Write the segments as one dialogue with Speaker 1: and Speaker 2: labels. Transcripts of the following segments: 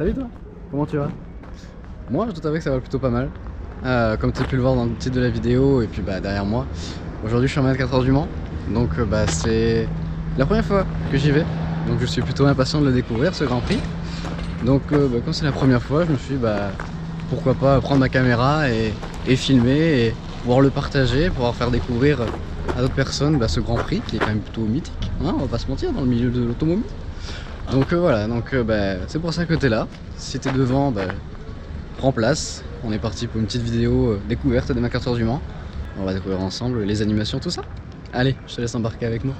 Speaker 1: Salut toi, comment tu vas? Moi je dois t'avouer que ça va plutôt pas mal. Comme tu as pu le voir dans le titre de la vidéo et puis derrière moi. Aujourd'hui je suis en 24 heures du Mans. Donc c'est la première fois que j'y vais. Donc je suis plutôt impatient de le découvrir ce Grand Prix. Donc comme c'est la première fois, je me suis dit pourquoi pas prendre ma caméra et filmer et pouvoir le partager, pouvoir faire découvrir à d'autres personnes ce Grand Prix qui est quand même plutôt mythique, hein, on va pas se mentir, dans le milieu de l'automobile. Donc voilà, c'est pour ça que tu es là. Si tu es devant, prends place. On est parti pour une petite vidéo découverte des 24 heures du Mans. On va découvrir ensemble les animations, tout ça. Allez, je te laisse embarquer avec moi.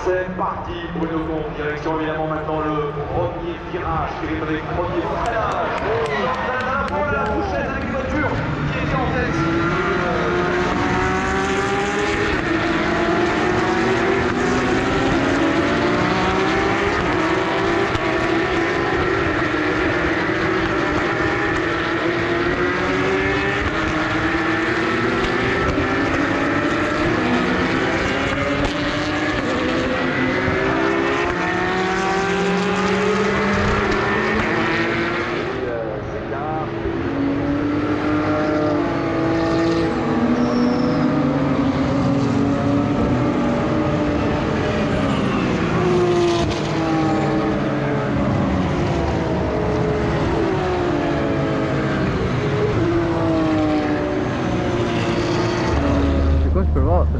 Speaker 2: C'est parti, Bruno Comte, direction évidemment maintenant le premier virage, qui est le premier freinage. Pour la bouchette avec une voiture qui était en tête.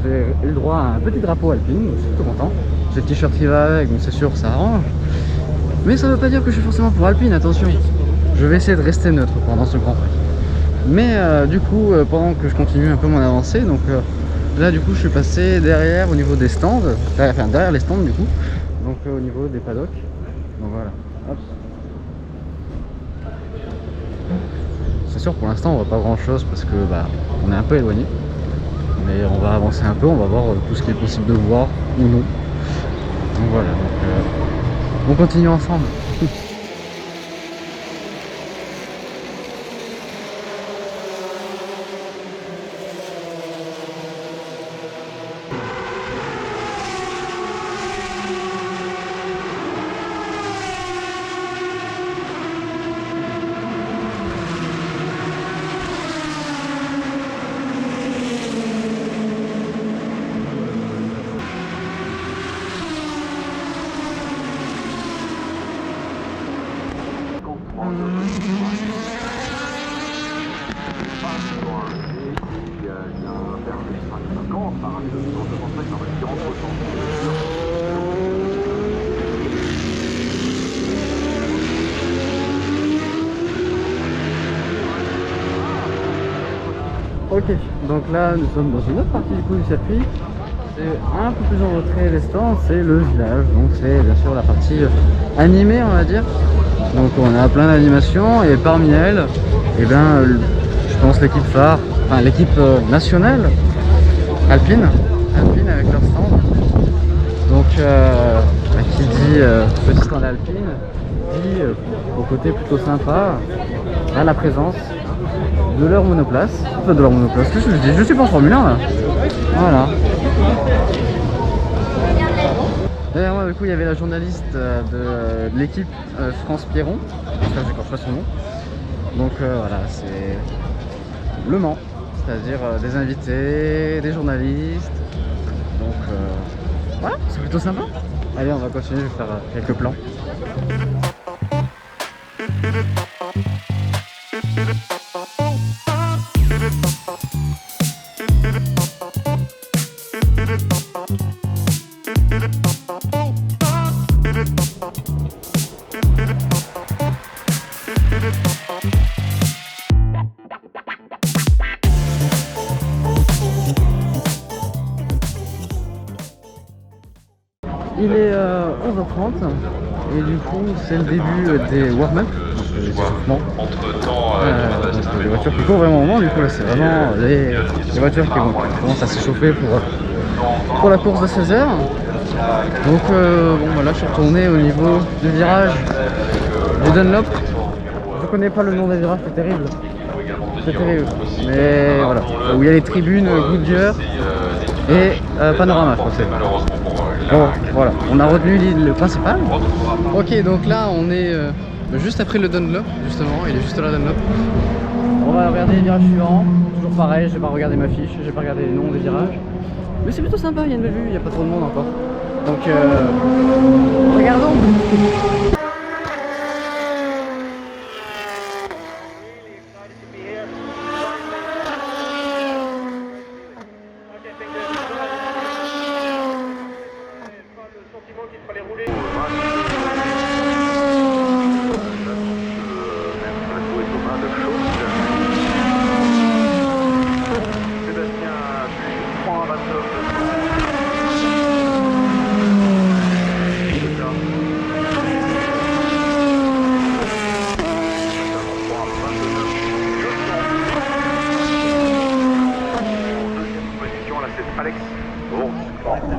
Speaker 1: J'ai eu le droit à un petit drapeau alpine, je suis tout content. J'ai le t-shirt qui va avec, donc c'est sûr ça arrange. Mais ça veut pas dire que je suis forcément pour Alpine, attention. Je vais essayer de rester neutre pendant ce Grand Prix. Mais du coup, pendant que je continue un peu mon avancée, donc là du coup je suis passé derrière au niveau des stands, derrière les stands du coup, donc au niveau des paddocks. Donc voilà. Hop. C'est sûr pour l'instant on voit pas grand chose parce que on est un peu éloigné. Mais on va avancer un peu, on va voir tout ce qui est possible de voir ou non. Donc voilà, on continue ensemble. Ok, donc là nous sommes dans une autre partie du coup du circuit. C'est un peu plus en retrait les stands, c'est le village, donc c'est bien sûr la partie animée on va dire. Donc on a plein d'animations et parmi elles, je pense l'équipe phare, enfin l'équipe nationale Alpine avec leur stand. Donc qui dit petit stand Alpine, dit au côté plutôt sympa, à la présence de leur monoplace, je suis pas en Formule 1 là. Voilà. Derrière moi du coup il y avait la journaliste de l'équipe France Pierron, j'espère que j'écorche pas son nom. Donc voilà, c'est Le Mans, c'est-à-dire des invités, des journalistes. Donc voilà, c'est plutôt sympa. Allez, on va continuer, je vais faire quelques plans. Il est 11h30 et du coup c'est le début des warm-up, donc des échauffements. Les voitures qui courent vraiment au moment, du coup là c'est vraiment les voitures qui commencent à s'échauffer pour la course de 16h. Donc là je suis retourné au niveau du virage du Dunlop. Je connais pas le nom des virages, c'est terrible. C'est terrible. Mais voilà, où il y a les tribunes Goodyear et Panorama je crois que c'est. Bon, voilà, on a retenu l'île principale. Ok, donc là on est juste après le Dunlop, justement, il est juste là Dunlop. On va regarder les virages suivants, toujours pareil, j'ai pas regardé ma fiche, j'ai pas regardé les noms des virages. Mais c'est plutôt sympa, il y a une belle vue, il n'y a pas trop de monde encore. Donc regardons.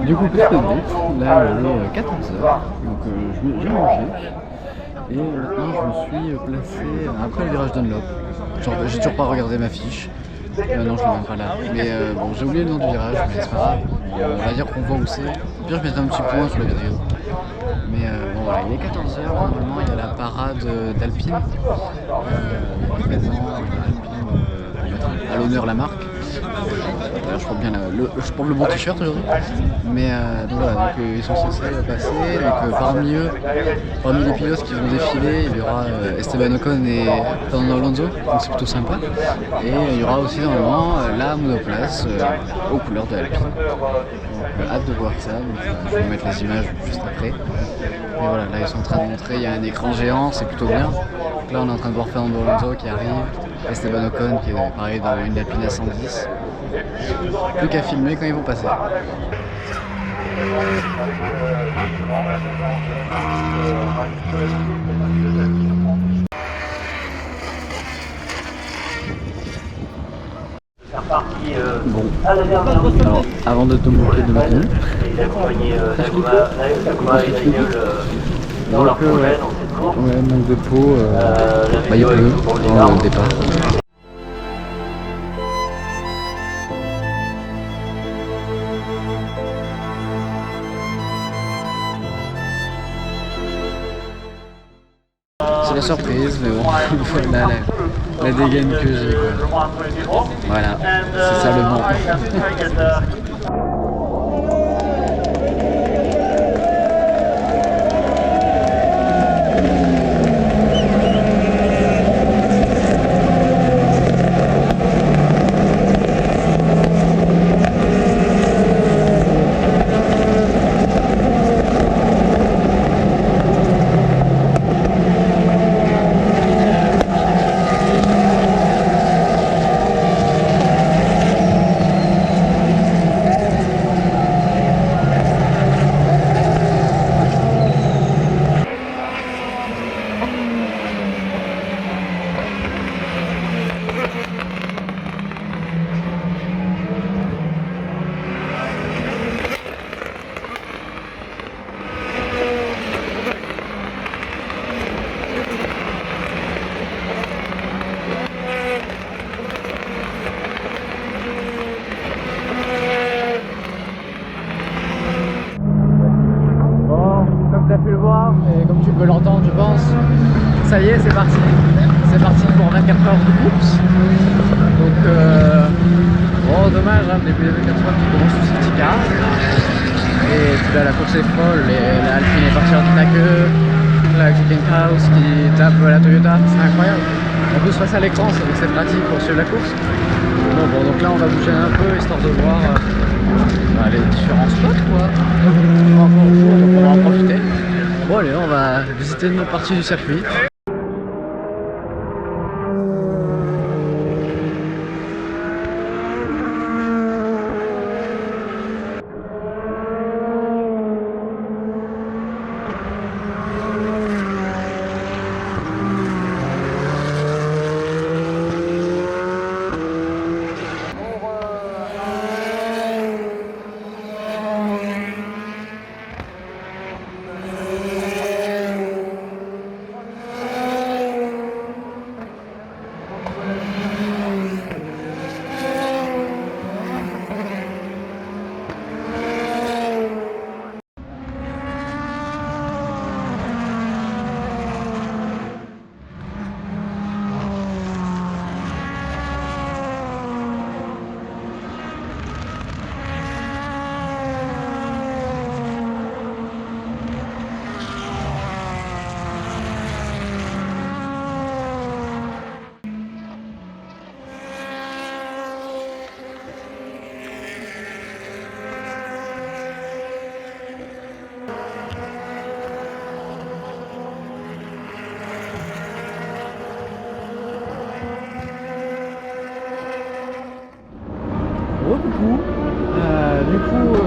Speaker 1: Du coup, petite update, là il est 14h, donc j'ai mangé et maintenant je me suis placé après le virage Dunlop. Genre j'ai toujours pas regardé ma fiche, non je l'ai même pas là, mais bon j'ai oublié le nom du virage, mais c'est pas grave, on va dire qu'on voit où c'est. Au pire je mettrai un petit point sur la vidéo. Mais bon voilà, il est 14h, normalement il y a la parade d'Alpine, l'événement Alpine, pour mettre à l'honneur la marque. D'ailleurs je porte bien je porte le bon t-shirt aujourd'hui. Mais donc voilà, donc, ils sont censés passer. Donc parmi les pilotes qui vont défiler, il y aura Esteban Ocon et Fernando Alonso, donc c'est plutôt sympa. Et il y aura aussi normalement la monoplace aux couleurs de Alpine. Donc hâte de voir ça, donc, je vais vous mettre les images juste après. Et voilà, là ils sont en train de montrer, il y a un écran géant, c'est plutôt bien. Donc là on est en train de voir Fernando Alonso qui arrive, Esteban Ocon qui est pareil dans une Alpine A110. Plus qu'à filmer quand ils vont passer. Bon, alors avant de te montrer de ma tenue, donc ouais, manque de peau, bah il pleut dans le départ. C'est la surprise, mais bon, voilà la dégaine que j'ai quoi. Voilà, c'est ça le bon. Et comme tu peux l'entendre, je pense, ça y est, c'est parti. C'est parti pour 24 heures de course. Donc, bon, dommage, hein, début des 24 heures qui commence sous safety car. Et puis là, la course est folle. Et la Alpine est partie en queue. La Glickenhaus qui tape la Toyota, c'est incroyable. En plus, face à l'écran, c'est pratique pour suivre la course. Bon, donc là, on va bouger un peu histoire de voir les différents spots, quoi. Donc, on va en profiter. Bon allez, on va visiter une autre partie du circuit.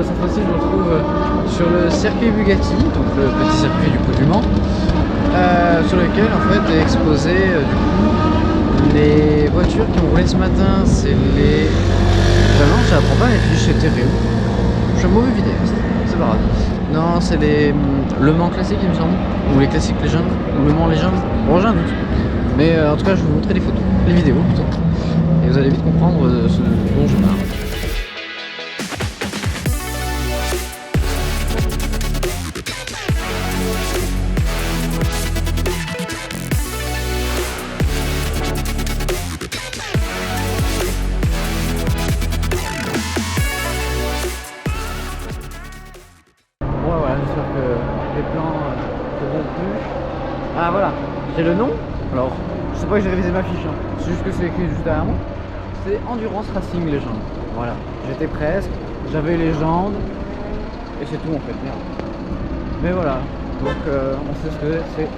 Speaker 1: cette fois-ci, je me retrouve sur le circuit Bugatti, donc le petit circuit du coup du Mans, sur lequel en fait est exposé du coup les voitures qui ont roulé ce matin. C'est les... non, j'apprends pas mes fiches, c'est terrible. Je suis un mauvais vidéaste, c'est pas grave. Non, c'est les Le Mans classique, il me semble, ou les classiques légendes, ou le Mans légende. Bon, j'ai un doute. Mais en tout cas, je vais vous montrer les photos, les vidéos plutôt, et vous allez vite comprendre ce dont je parle. J'espère que les plans seront plus. Ah voilà, j'ai le nom. Alors, je sais pas que j'ai révisé ma fiche, hein. C'est juste que c'est écrit juste derrière moi. C'est Endurance Racing Légende. Voilà, j'étais presque, j'avais Légende, et c'est tout en fait, merde. Mais voilà, donc on sait ce que c'est.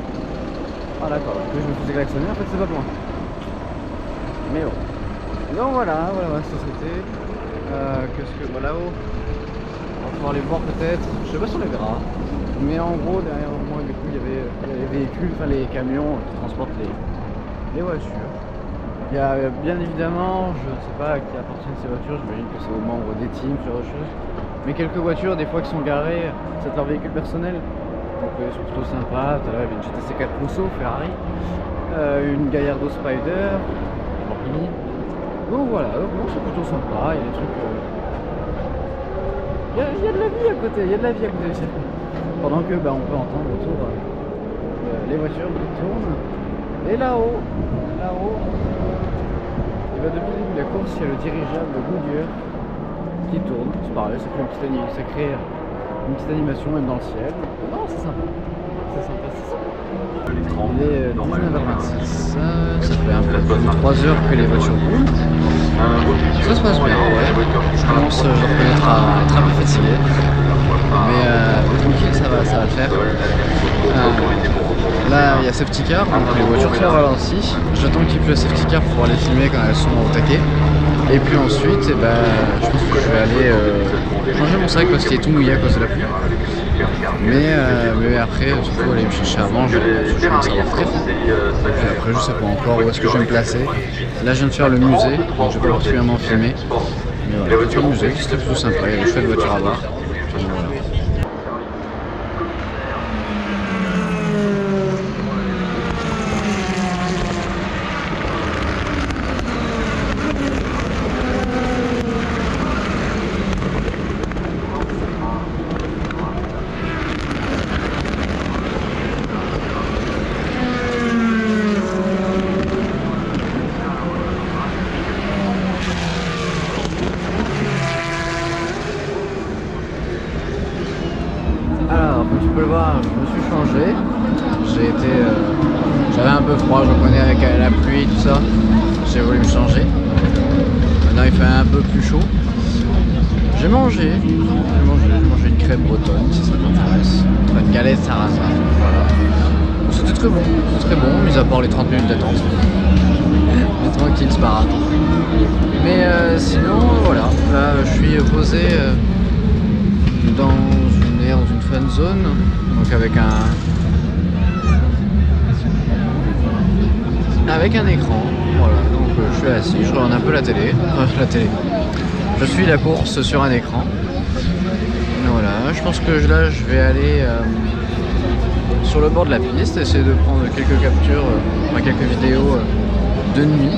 Speaker 1: Ah d'accord, que je me faisais klaxonner, en fait c'est pas pour moi. Mais bon. Donc voilà ma société. Qu'est-ce que... Voilà, là-haut. On va pouvoir les voir peut-être, je sais pas si on les verra, mais en gros derrière moi du coup il y avait les véhicules, enfin les camions qui transportent les voitures. Il y a bien évidemment, je ne sais pas à qui appartiennent ces voitures, j'imagine que c'est aux membres des teams, sur autre chose, mais quelques voitures des fois qui sont garées, c'est leur véhicule personnel, donc ils sont plutôt sympas. Tout à l'heure il y avait une GT C4 Rousseau, Ferrari, une Gallardo Spider, Lamborghini, donc voilà, donc c'est plutôt sympa, il y a des trucs... Il y a de la vie à côté, du circuit. Pendant que on peut entendre autour les voitures qui tournent. Et là-haut, et depuis le début de la course, il y a le dirigeable Goodyear qui tourne. C'est pareil, ça crée une petite animation même dans le ciel. Non, c'est sympa. Il est 19h26, ça fait un peu plus de 3 heures que les voitures roulent. Ça se passe bien, ouais. Je commence, je reconnaître à être un peu fatigué. Mais tranquille, ça va le faire. Là, il y a safety car, donc les voitures sont ralenties. J'attends qu'il pleut safety car pour pouvoir les filmer quand elles sont au taquet. Et puis ensuite, je pense que je vais aller changer mon sac parce qu'il est tout mouillé à cause de la pluie. Mais après, surtout aller me chercher à manger, je commence à avoir très faim. Et puis après, je sais pas encore où est-ce que je vais me placer. Là, je viens de faire le musée, donc je vais particulièrement filmer. Mais voilà, le musée, c'était plutôt sympa, il y avait des chouettes voitures à voir. Voilà. Alors, comme tu peux le voir, je me suis changé. J'avais un peu froid, je reconnais avec la pluie et tout ça. J'ai voulu me changer. Maintenant il fait un peu plus chaud. J'ai mangé une crêpe bretonne si ça t'intéresse. Enfin, une galette sarrasin. Voilà. C'était très bon, mis à part les 30 minutes d'attente. Mais tranquille, c'est pas grave. Mais sinon, voilà. Là, je suis posé dans une fan zone, donc avec un écran, voilà, donc je suis assis, je regarde un peu la télé, je suis la course sur un écran, voilà, je pense que là je vais aller sur le bord de la piste, essayer de prendre quelques captures, quelques vidéos de nuit,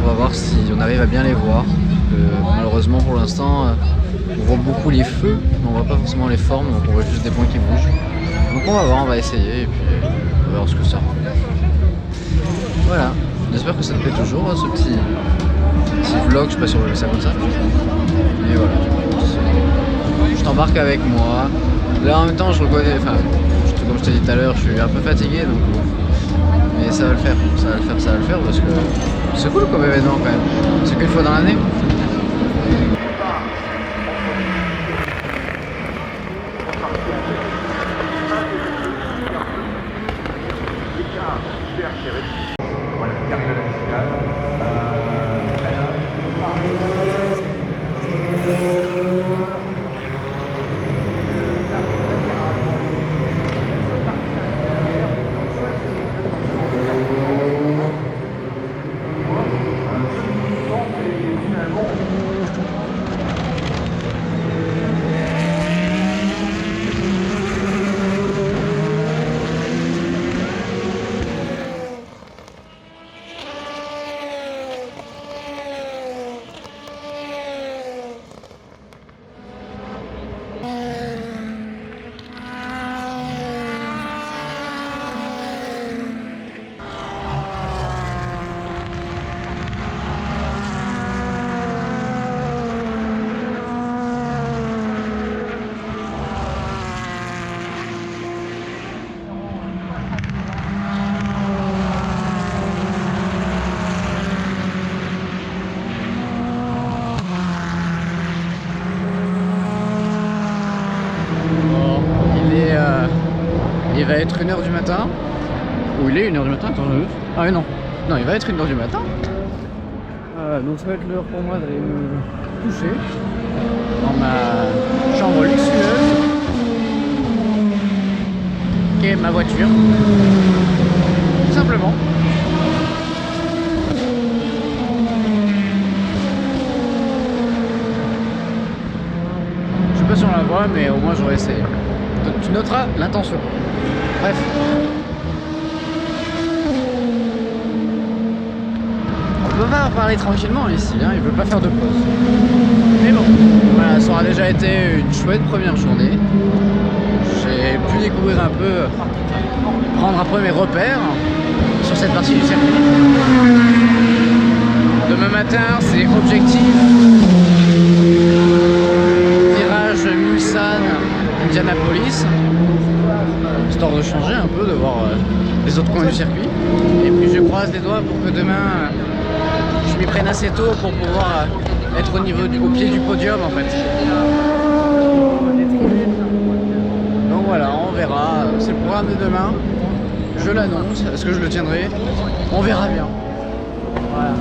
Speaker 1: on va voir si on arrive à bien les voir, malheureusement pour l'instant on voit beaucoup les feux, mais on voit pas forcément les formes, donc on voit juste des points qui bougent. Donc on va voir, on va essayer et puis on va voir ce que ça rend. Voilà, j'espère que ça te plaît toujours, ce petit vlog, je sais pas si on va faire ça comme ça. Et voilà, je t'embarque avec moi. Là en même temps je reconnais, comme je t'ai dit tout à l'heure, je suis un peu fatigué, donc mais ça va le faire, parce que c'est cool comme événement quand même. C'est qu'une fois dans l'année. être 1h du matin. Ou il est 1h du matin, attends, ah oui non. Non, il va être 1h du matin. Donc ça va être l'heure pour moi d'aller me coucher dans ma chambre luxueuse qui est ma voiture. Tout simplement. Je sais pas si on la voit, mais au moins j'aurais essayé. Donc, tu noteras l'intention. Bref. On peut pas parler tranquillement ici, hein, il veut pas faire de pause. Mais bon, voilà, ça aura déjà été une chouette première journée. J'ai pu découvrir un peu, prendre un peu mes repères sur cette partie du circuit. Demain matin, c'est objectif. Virage Mulsanne, Indianapolis. Histoire de changer un peu, de voir les autres coins du circuit. Et puis je croise les doigts pour que demain, je m'y prenne assez tôt pour pouvoir être au pied du podium en fait. Donc voilà, on verra. C'est le programme de demain. Je l'annonce. Est-ce que je le tiendrai? On verra bien. Voilà.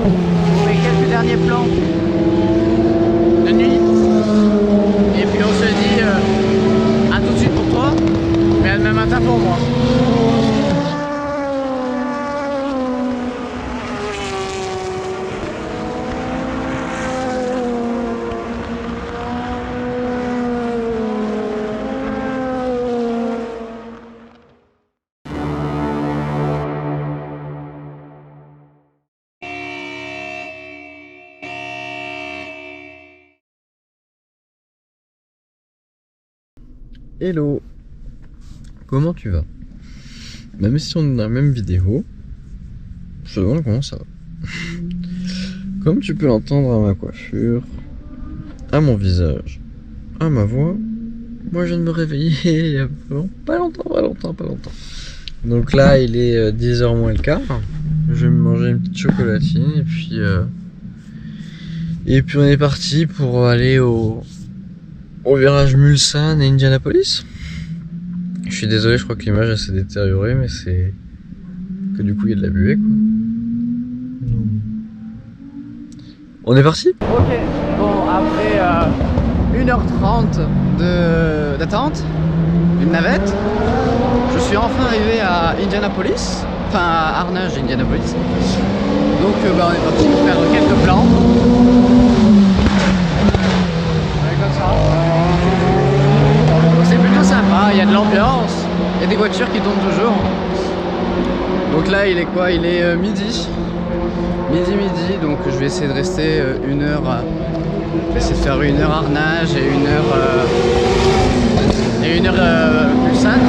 Speaker 1: On fait quelques derniers plans de nuit. Et puis on se dit à tout de suite pour toi, mais à demain matin pour moi.
Speaker 3: Hello, comment tu vas? Même si on est dans la même vidéo, je te demande comment ça va. Comme tu peux l'entendre à ma coiffure, à mon visage, à ma voix, moi je viens de me réveiller il y a pas longtemps. Donc là il est 10h moins le quart, je vais me manger une petite chocolatine et puis on est parti pour aller au virage Mulsanne et Indianapolis. Je suis désolé, je crois que l'image s'est détériorée, mais c'est que du coup il y a de la buée quoi. On est parti?
Speaker 1: Ok, bon après 1h30 d'attente, une navette, je suis enfin arrivé à Indianapolis, enfin à Arnage Indianapolis. Donc on est parti pour faire quelques plans. Comme ça. Donc c'est plutôt sympa, il y a de l'ambiance, il y a des voitures qui tournent toujours. Donc là il est quoi? Il est midi, donc je vais essayer de rester une heure, essayer de faire 1 heure Arnage et 1 heure Mulsanne.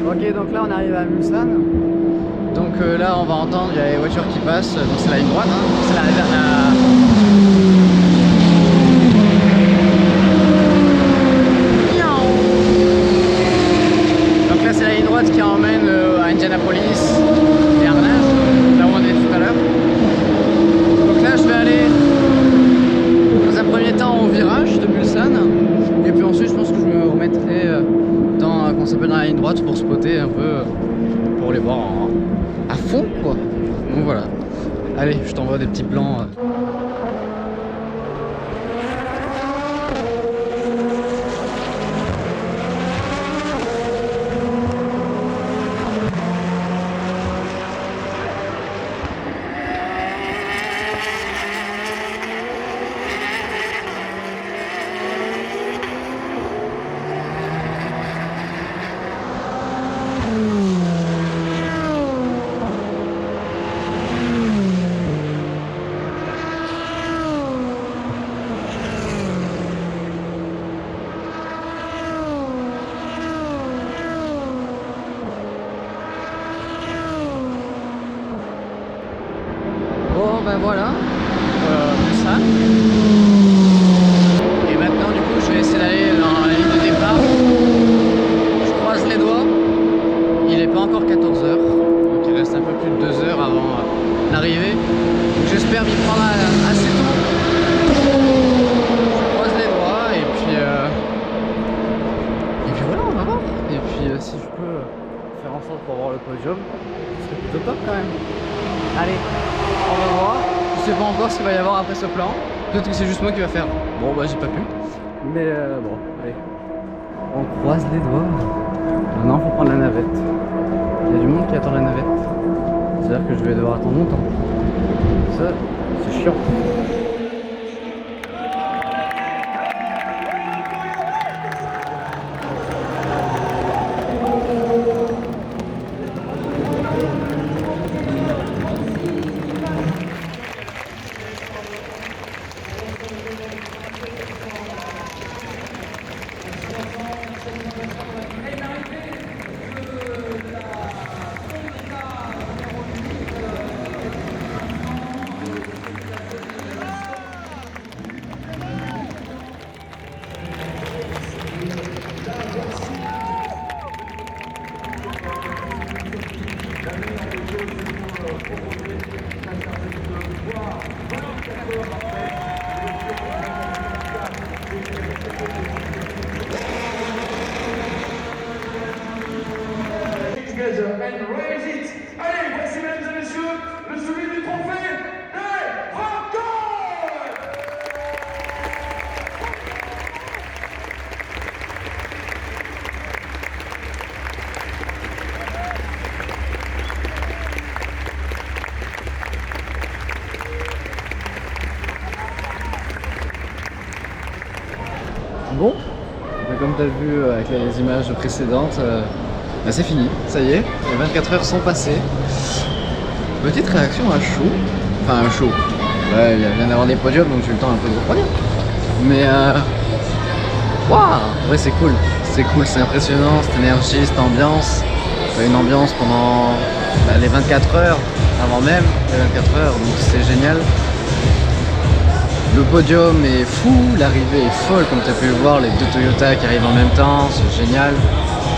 Speaker 1: Ok, donc là on arrive à Mulsanne. Donc là on va entendre, il y a les voitures qui passent, donc c'est la ligne droite, hein. C'est donc là c'est la ligne droite qui emmène à Indianapolis et Arnage, là où on est tout à l'heure. Donc là je vais aller dans un premier temps au virage de Mulsanne, et puis ensuite je pense que je me remettrai dans qu'on s'appelle dans la ligne droite pour spotter un peu, pour les voir à fond quoi. Donc voilà. Allez, je t'envoie des petits plans. en sorte pour voir le podium. C'est plutôt top quand même. Allez, on va voir. Je sais pas encore ce qu'il va y avoir après ce plan. Peut-être que c'est juste moi qui va faire. Bon bah j'ai pas pu. Mais bon, allez. On croise les doigts. Maintenant faut prendre la navette. Il y a du monde qui attend la navette. C'est-à-dire que je vais devoir attendre longtemps. Ça, c'est chiant.
Speaker 2: And raise it. Allez, voici mesdames et messieurs, le celui du trophée des records.
Speaker 1: Bon, comme tu as vu avec les images précédentes, bah c'est fini, ça y est, les 24 heures sont passées. Petite réaction à chaud, enfin à chaud, ouais, il vient d'avoir des podiums donc j'ai eu le temps un peu de refroidir. Mais waouh, ouais c'est cool, c'est impressionnant cette énergie, cette ambiance. T'as une ambiance pendant les 24 heures, avant même les 24 heures, donc c'est génial. Le podium est fou, l'arrivée est folle comme tu as pu le voir, les deux Toyota qui arrivent en même temps, c'est génial.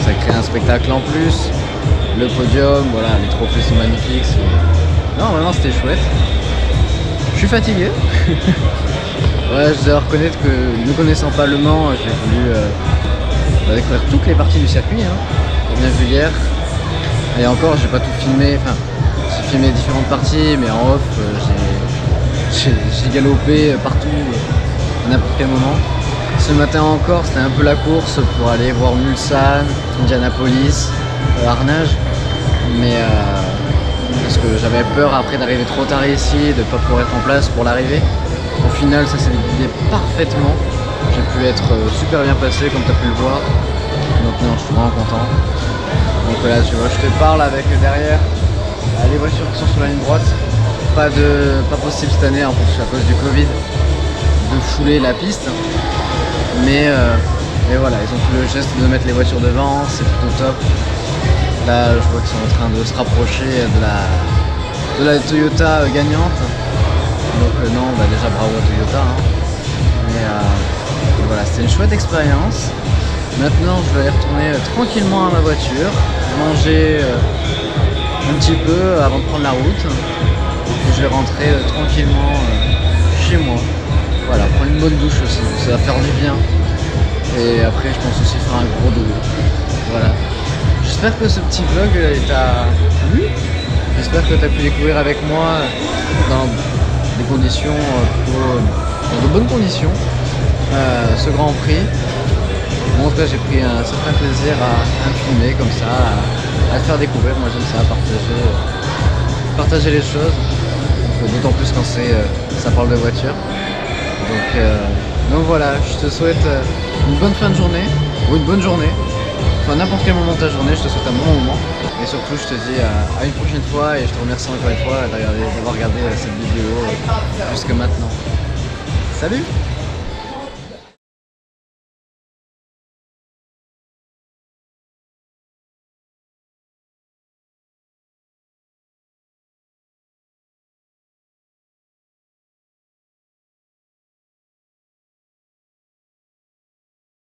Speaker 1: Ça crée un spectacle en plus. Le podium, voilà, les trophées sont magnifiques. Non, vraiment c'était chouette. Je suis fatigué. Ouais, je dois reconnaître que ne connaissant pas Le Mans, j'ai voulu découvrir toutes les parties du circuit, hein, comme bien vu hier. Et encore, j'ai pas tout filmé, enfin, j'ai filmé différentes parties, mais en off, j'ai galopé partout, à n'importe quel moment. Ce matin encore, c'était un peu la course pour aller voir Mulsanne, Indianapolis, Arnage, mais parce que j'avais peur après d'arriver trop tard ici, de ne pas pouvoir être en place pour l'arrivée. Au final, ça s'est décidé parfaitement. J'ai pu être super bien passé, comme tu as pu le voir. Donc non, je suis vraiment content. Donc là, tu vois, je te parle avec derrière les voitures qui sont sur la ligne droite. Pas possible cette année, en plus à cause du Covid, de fouler la piste. Mais voilà, ils ont fait le geste de mettre les voitures devant, c'est plutôt top. Là, je vois qu'ils sont en train de se rapprocher de la Toyota gagnante. Donc non, bah déjà bravo à Toyota. Hein. Mais voilà, c'était une chouette expérience. Maintenant, je vais aller retourner tranquillement à ma voiture, manger un petit peu avant de prendre la route. Et puis je vais rentrer tranquillement chez moi. Voilà, prendre une bonne douche aussi, ça va faire du bien. Et après, je pense aussi faire un gros dodo. Voilà. J'espère que ce petit vlog t'a plu. J'espère que tu as pu découvrir avec moi dans des conditions, dans de bonnes conditions, ce Grand Prix. Bon, en tout cas, j'ai pris un certain plaisir à me filmer comme ça, à te faire découvrir. Moi, j'aime ça, partager les choses. D'autant plus quand ça parle de voiture. Donc voilà, je te souhaite une bonne fin de journée, ou une bonne journée. Enfin, n'importe quel moment de ta journée, je te souhaite un bon moment. Et surtout, je te dis à une prochaine fois, et je te remercie encore une fois d'avoir regardé cette vidéo jusque maintenant. Salut!